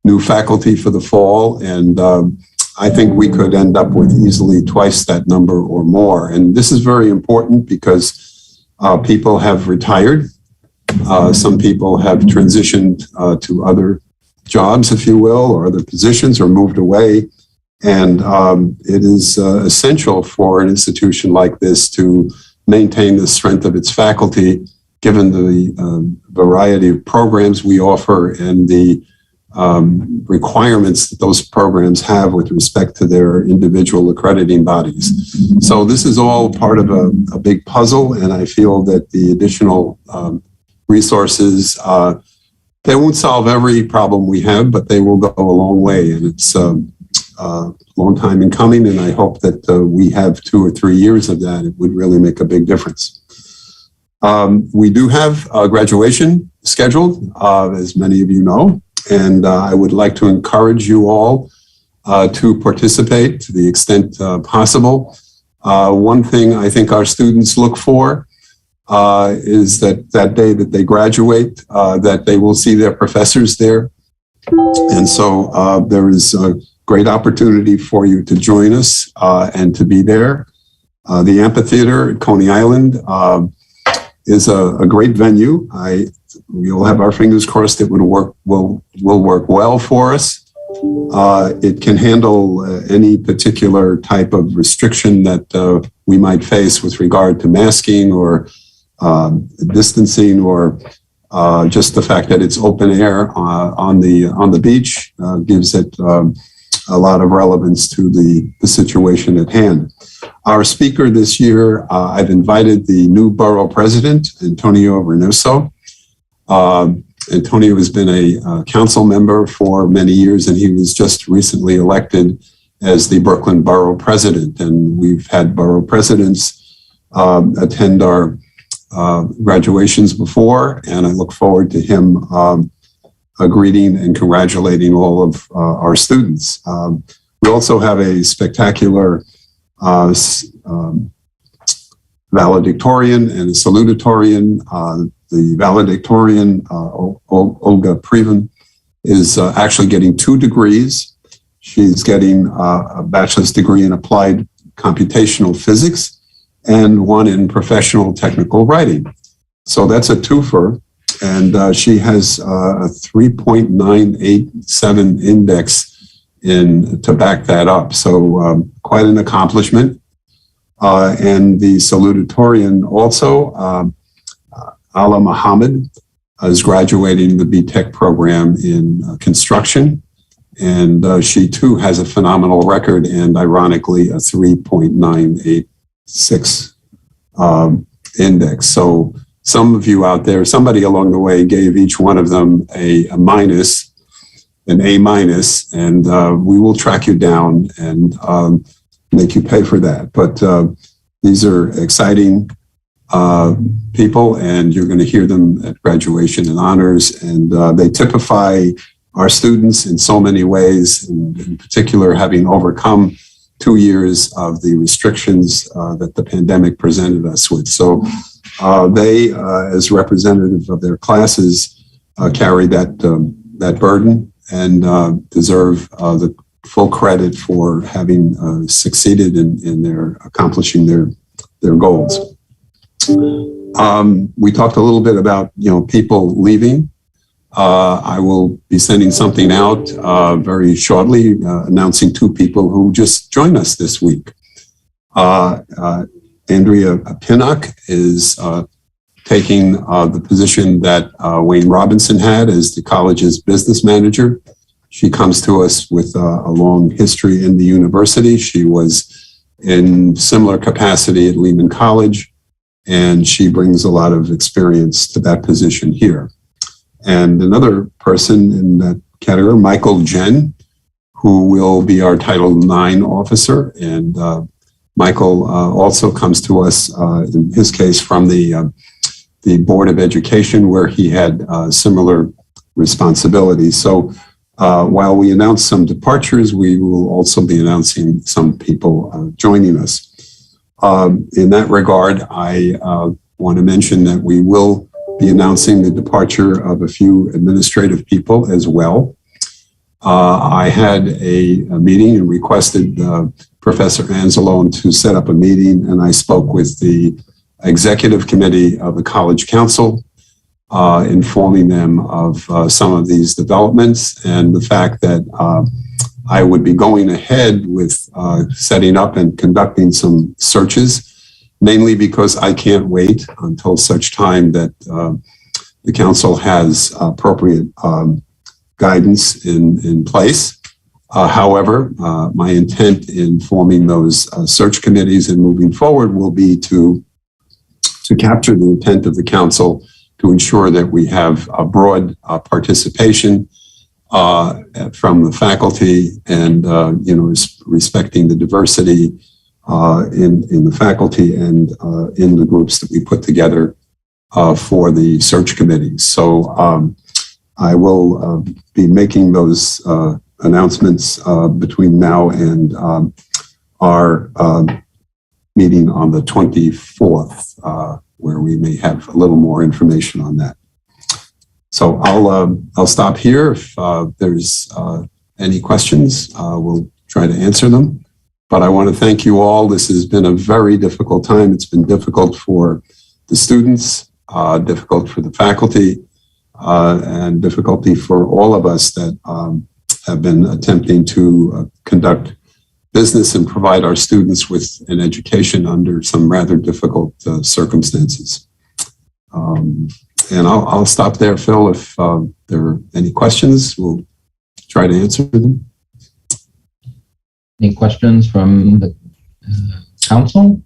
new faculty for the fall. And I think we could end up with easily twice that number or more. And this is very important because people have retired. Some people have transitioned to other jobs, if you will, or other positions, or moved away. And it is essential for an institution like this to maintain the strength of its faculty, given the variety of programs we offer and the requirements that those programs have with respect to their individual accrediting bodies. So this is all part of a big puzzle, and I feel that the additional resources, they won't solve every problem we have, but they will go a long way, and it's a long time in coming, and I hope that we have 2 or 3 years of that. It would really make a big difference. We do have a graduation scheduled, as many of you know, and I would like to encourage you all to participate to the extent possible. One thing I think our students look for is that day that they graduate, that they will see their professors there. And so there is a great opportunity for you to join us and to be there. The amphitheater at Coney Island is a great venue. We'll have our fingers crossed it will work well for us. It can handle any particular type of restriction that we might face with regard to masking or distancing, or just the fact that it's open air on the beach gives it a lot of relevance to the situation at hand. Our speaker this year, I've invited the new borough president, Antonio Reynoso. Antonio has been a council member for many years, and he was just recently elected as the Brooklyn borough president. And we've had borough presidents attend our graduations before, and I look forward to him greeting and congratulating all of our students. We also have a spectacular valedictorian and a salutatorian. The valedictorian, Olga Privan, is actually getting 2 degrees. She's getting a bachelor's degree in applied computational physics and one in professional technical writing. So that's a twofer. And she has a 3.987 index to back that up. So quite an accomplishment. And the salutatorian also, Ala Muhammad, is graduating the BTech program in construction. And she too has a phenomenal record, and ironically, a 3.986 index. So some of you out there, somebody along the way gave each one of them a minus, an A minus, and we will track you down and make you pay for that. But these are exciting people, and you're going to hear them at graduation and honors, and they typify our students in so many ways, and in particular, having overcome 2 years of the restrictions that the pandemic presented us with. So they, as representative of their classes, carry that burden and deserve the full credit for having succeeded in their accomplishing their goals. We talked a little bit about people leaving. I will be sending something out very shortly announcing 2 people who just joined us this week. Andrea Pinnock is taking the position that Wayne Robinson had as the college's business manager. She comes to us with a long history in the university. She was in similar capacity at Lehman College, and she brings a lot of experience to that position here. And another person in that category, Michael Jen, who will be our Title IX officer. And Michael also comes to us, in his case, from the Board of Education, where he had similar responsibilities. So while we announce some departures, we will also be announcing some people joining us. In that regard, I want to mention that we will be announcing the departure of a few administrative people as well. I had a meeting and requested Professor Anzalone to set up a meeting, and I spoke with the executive committee of the College Council, informing them of some of these developments and the fact that I would be going ahead with setting up and conducting some searches, mainly because I can't wait until such time that the council has appropriate guidance in place. However, my intent in forming those search committees and moving forward will be to capture the intent of the council to ensure that we have a broad participation from the faculty and, respecting the diversity in the faculty and in the groups that we put together for the search committees. So I will be making those announcements between now and our meeting on the 24th, where we may have a little more information on that. So I'll stop here. If there's any questions, we'll try to answer them. But I want to thank you all. This has been a very difficult time. It's been difficult for the students, difficult for the faculty, and difficulty for all of us that have been attempting to conduct business and provide our students with an education under some rather difficult circumstances. And I'll stop there, Phil. If there are any questions, we'll try to answer them. Any questions from the council?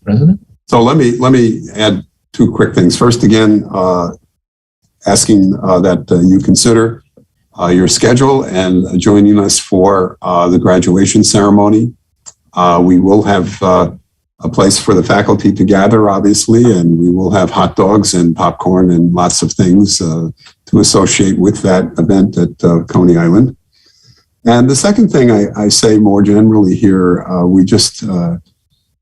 President? So let me add two quick things. First, again, asking that you consider your schedule and joining us for the graduation ceremony. We will have a place for the faculty to gather, obviously, and we will have hot dogs and popcorn and lots of things to associate with that event at Coney Island. And the second thing I say more generally here, we just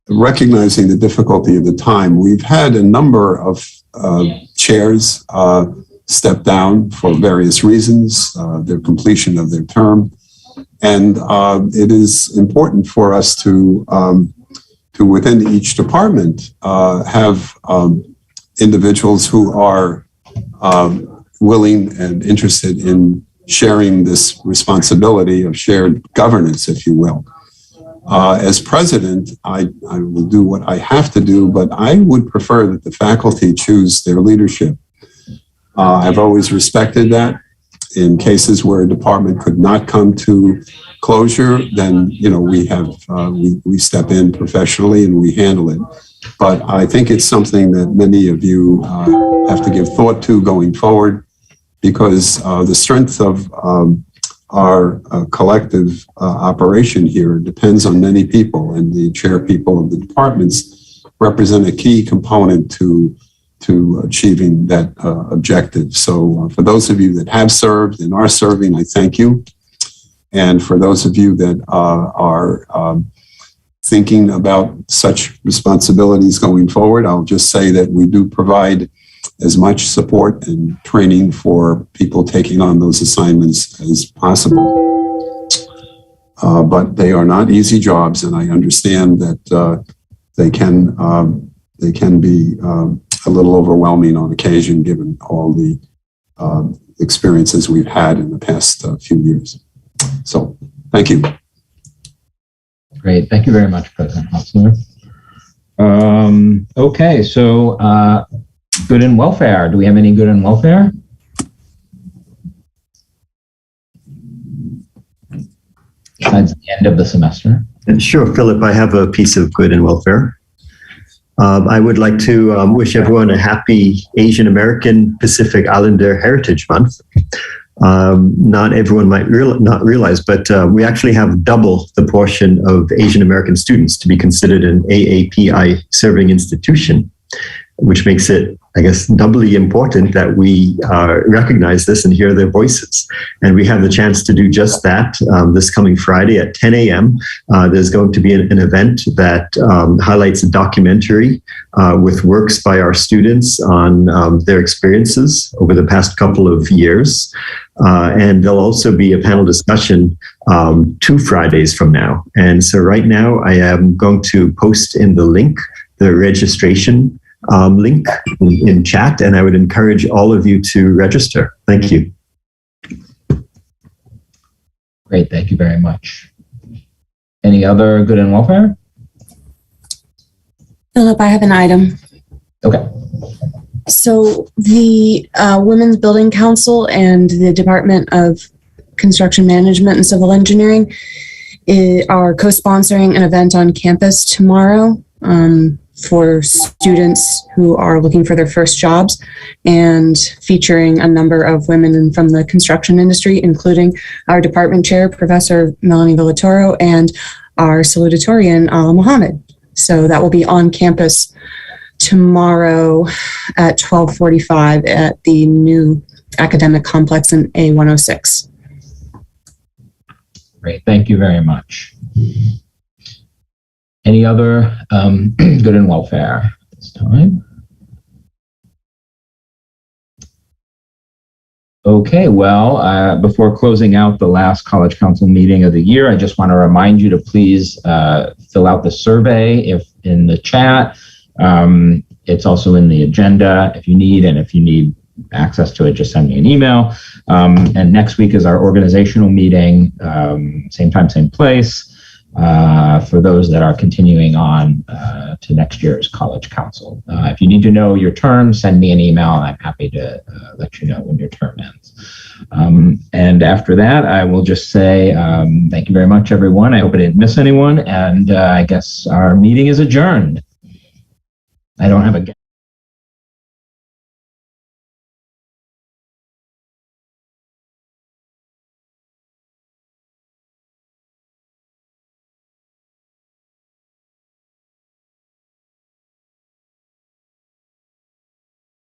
recognizing the difficulty of the time, we've had a number of chairs step down for various reasons, their completion of their term. And it is important for us to within each department, have individuals who are willing and interested in sharing this responsibility of shared governance, if you will. As president, I will do what I have to do, but I would prefer that the faculty choose their leadership. I've always respected that. In cases where a department could not come to closure, then we step in professionally and we handle it. But I think it's something that many of you have to give thought to going forward, because the strength of our collective operation here depends on many people, and the chair people of the departments represent a key component to achieving that objective. So for those of you that have served and are serving, I thank you. And for those of you that are thinking about such responsibilities going forward, I'll just say that we do provide as much support and training for people taking on those assignments as possible. But they are not easy jobs, and I understand that they can be a little overwhelming on occasion, given all the experiences we've had in the past few years. So, thank you. Great. Thank you very much, President Hostler. Okay, so good and welfare. Do we have any good and welfare? Besides the end of the semester. Sure, Philip, I have a piece of good and welfare. I would like to wish everyone a happy Asian American Pacific Islander Heritage Month. Not everyone might not realize, but we actually have double the portion of Asian American students to be considered an AAPI serving institution, which makes it, I guess, doubly important that we recognize this and hear their voices. And we have the chance to do just that this coming Friday at 10 a.m. There's going to be an event that highlights a documentary with works by our students on their experiences over the past couple of years. And there'll also be a panel discussion 2 Fridays from now. And so right now I am going to post in the link, the registration link in chat, and I would encourage all of you to register. Thank you. Great, thank you very much. Any other good and welfare? Philip, I have an item. Okay. So the Women's Building Council and the Department of Construction Management and Civil Engineering are co-sponsoring an event on campus tomorrow for students who are looking for their first jobs, and featuring a number of women from the construction industry, including our department chair, Professor Melanie Villatoro, and our salutatorian, Ala Mohammed. So that will be on campus tomorrow at 12:45 at the new academic complex in A106. Great, thank you very much. Any other good and welfare at this time? Okay, well, before closing out the last College Council meeting of the year, I just want to remind you to please fill out the survey if in the chat. It's also in the agenda if you need, and if you need access to it, just send me an email. And next week is our organizational meeting, same time, same place, for those that are continuing on to next year's College Council. If you need to know your term, send me an email, and I'm happy to let you know when your term ends. And after that, I will just say thank you very much, everyone. I hope I didn't miss anyone, and I guess our meeting is adjourned. I don't have a